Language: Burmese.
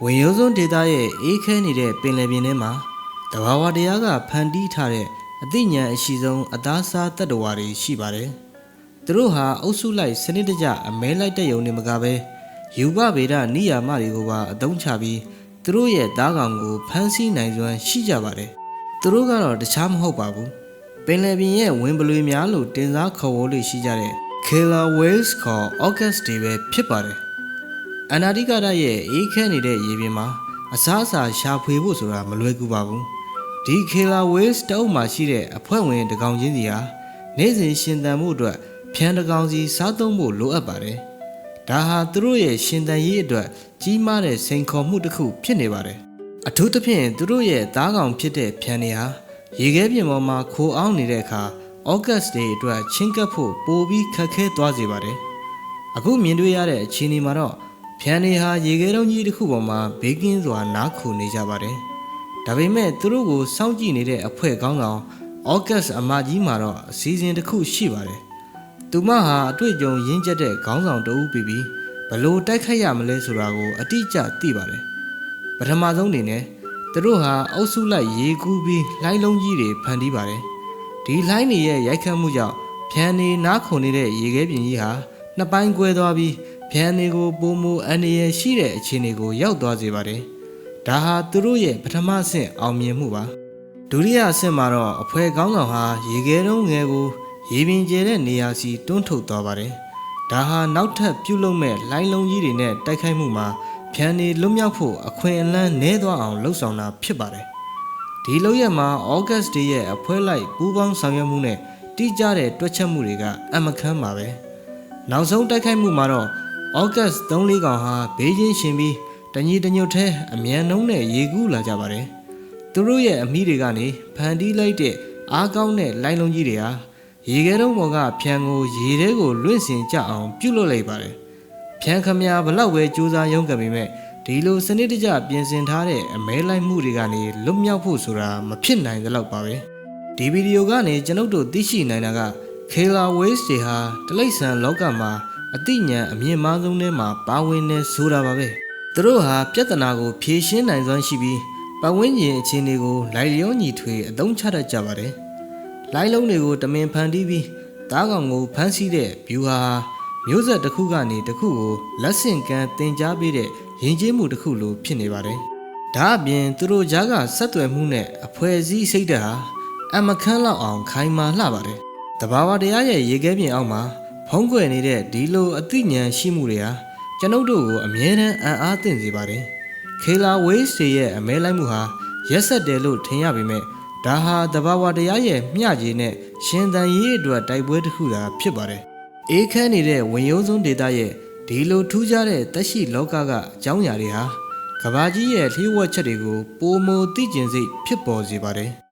ဝင်ရိုးစွန်းဒေသရဲ့အေးခဲနေတဲ့ပင်လယ်ပြင်ထဲမှာတဘာဝတရားကဖန်တီးထားတဲ့အသိဉာဏ်အရှိဆုံးအသားစားတတ္တဝါတွေရှိပါတယ်။သူတို့ဟာအုပ်စုလိုက်စနစ်တကျအမဲလိုက်တဲ့ယုံနေမကပဲယူပဗေဒနိယာမတွေကိုပါအသုံးချပြီးသူတို့ရဲ့သားကောင်ကိုဖမ်းဆီးနိုင်စွမ်းရှိကြပါတယ်။သူတို့ကတော့တခြားမဟုတ်ပါဘူး။ပင်လယ်ပြင်ရဲ့ဝင်ပလွေများလို့တင်စားခေါ်ဝေါ်လို့ရှိကြတဲ့ Killer Whales ခေါ် Orcas တွေပဲဖြစ်ပါတယ်။အနာတိကရရဲ့အေးခဲနေတဲ့ရေပြင်မှာအစားအစာရှာဖွေဖို့ဆိုတာမလွယ်ကူပါဘူး။ဒီ Killer Whales တအုပ်မှာရှိတဲ့အဖွဲ့ဝင်တကောင်ချင်းစီဟာနေ့စဉ်ရှင်သန်မှုအတွက်ဖြန်းတကောင်စီစားသုံးဖို့လိုအပ်ပါတယ်။ဒါဟာသူတို့ရဲ့ရှင်သန်ရေးအတွက်ကြီးမားတဲ့စိန်ခေါ်မှုတစ်ခုဖြစ်နေပါတယ်။အထူးသဖြင့်သူတို့ရဲ့သားကောင်ဖြစ်တဲ့ဖြန်းတွေဟာရေခဲပြင်ပေါ်မှာခိုအောင်နေတဲ့အခါ Orcas တွေအတွက်ချင်းကပ်ဖို့ပိုပြီးခက်ခဲသွားစေပါတယ်။အခုမြင်တွေ့ရတဲ့အခြေအနေမှာတော့ဖြန်းတွေဟာရေခဲတုံးကြီးတစ်ခုပေါ်မှာဘေးကင်းစွာနားခိုနေကြပါတယ်။ဒါပေမဲ့သူတို့ကိုစောင့်ကြည့်နေတဲ့အဖွဲ့ခေါင်းဆောင် Orcas အမကြီးမှာတော့အစည်းအဝေးတစ်ခုရှိပါတယ်။သူမဟာအတွေ့အကြုံရင့်ကျက်တဲ့ခေါင်းဆောင်တဦးပြီးပြီးဘလို့တိုက်ခိုက်ရမလဲဆိုတာကိုအတိအကျသိပါတယ်။ပထမဆုံးအနေနဲ့သူတို့ဟာအုပ်စုလိုက်ရေကူးပြီးလှိုင်းလုံးကြီးတွေဖန်တီးပါတယ်။ဒီလှိုင်းတွေရဲ့ရိုက်ခတ်မှုကြောင့်ဖြန်းတွေနားခုန်နေတဲ့ရေခဲပြင်ကြီးဟာနှစ်ပိုင်းကွဲသွားပြီးဖြန်းတွေကိုပုံမူအန္တရာယ်ရှိတဲ့အခြေအနေကိုရောက်သွားစေပါတယ်။ဒါဟာသူတို့ရဲ့ပထမဆင့်အောင်မြင်မှုပါ။ဒုတိယအဆင့်မှာတော့အဖွဲ့ခေါင်းဆောင်ဟာရေခဲတုံးငယ်ကိုရေပြင်ကျဲတဲ့နေရာစီတွန်းထုတ်သွားပါတယ်။ဒါဟာနောက်ထပ်ပြုတ်လုံမဲ့လှိုင်းလုံးကြီးတွေနဲ့တိုက်ခိုက်မှုမှာဖြန်းတွေလွတ်မြောက်ဖို့အခွင့်အလမ်းနည်းသွားအောင်လှုံ့ဆော်တာဖြစ်ပါတယ်။ဒီလုပ်ရက်မှာ Orcas တွေရဲ့အဖွဲ့လိုက်ပူးပေါင်းဆောင်ရွက်မှုနဲ့တိကျတဲ့တွက်ချက်မှုတွေကအမခန်းပါပဲ။နောက်ဆုံးတိုက်ခိုက်မှုမှာတော့Orcas 3-4 ကောင်ဟာဘေးချင်းရှင်ပြီးတညီတညွတ်ထဲအမြန်နှုံးနဲ့ရေကူးလာကြပါတယ်။သူတို့ရဲ့အမိတွေကနေဖန်တီးလိုက်တဲ့အားကောင်းတဲ့လိုင်းလုံးကြီးတွေဟာရေခဲတုံးပေါ်ကဖြန်းကိုရေထဲကိုလွင့်စင်ကြအောင်ပြုတ်လွတ်လိုက်ပါတယ်။ဖြန်းခမများဘလောက်ပဲကြိုးစားရုန်းကန်ပေမဲ့ဒီလိုစနစ်တကျပြင်ဆင်ထားတဲ့အမဲလိုက်မှုတွေကနေလွတ်မြောက်ဖို့ဆိုတာမဖြစ်နိုင်သလောက်ပါပဲ။ဒီဗီဒီယိုကနေကျွန်ုပ်တို့သိရှိနိုင်တာက Killer Whales တွေဟာတိရစ္ဆာန်လောကမှာအသိဉာဏ်အမြင့်မားဆုံးထဲမှာပါဝင်နေဆိုတာပါပဲ။သူတို့ဟာပြဿနာကိုဖြေရှင်းနိုင်စွမ်းရှိပြီးပတ်ဝန်းကျင်အခြေအနေကိုလိုက်လျောညီထွေအသုံးချတတ်ကြပါတယ်။လိုင်းလုံးတွေကိုတမင်ဖန်တီးပြီးသားကောင်ကိုဖမ်းဆီးတဲ့ဗျူဟာမျိုးဆက်တစ်ခုကနေတစ်ခုကိုလက်ဆင့်ကမ်းတင်ကြားပေးတဲ့ယဉ်ကျေးမှုတစ်ခုလိုဖြစ်နေပါတယ်။ဒါအပြင်သူတို့ကြားကဆက်သွယ်မှုနဲ့အဖွဲ့အစည်းစိတ်ဓာတ်ဟာအမခန်းလောက်အောင်ခိုင်မာလှပါတယ်။တဘာဝတရားရဲ့ရေခဲပြင်အောက်မှာဖုံးကွယ်နေတဲ့ဒီလိုအသိဉာဏ်ရှိမှုတွေဟာကျွန်ုပ်တို့ကိုအမြဲတမ်းအံ့အားသင့်စေပါတယ်။ Killer Whales တွေရဲ့အမဲလိုက်မှုဟာရက်ဆက်တယ်လို့ထင်ရပေမဲ့ဒါဟာတဘာဝတရားရဲ့မျှခြေနဲ့ရှင်သန်ရေးအတွက်တိုက်ပွဲတစ်ခုသာဖြစ်ပါတယ်။အေးခဲနေတဲ့ဝင်ရိုးစွန်းဒေသရဲ့ဒီလိုထူးခြားတဲ့သက်ရှိလောကကအကြောင်းအရာတွေဟာကမ္ဘာကြီးရဲ့လျှို့ဝှက်ချက်တွေကိုပိုမိုသိကျင်စိတ်ဖြစ်ပေါ်စေပါတယ်။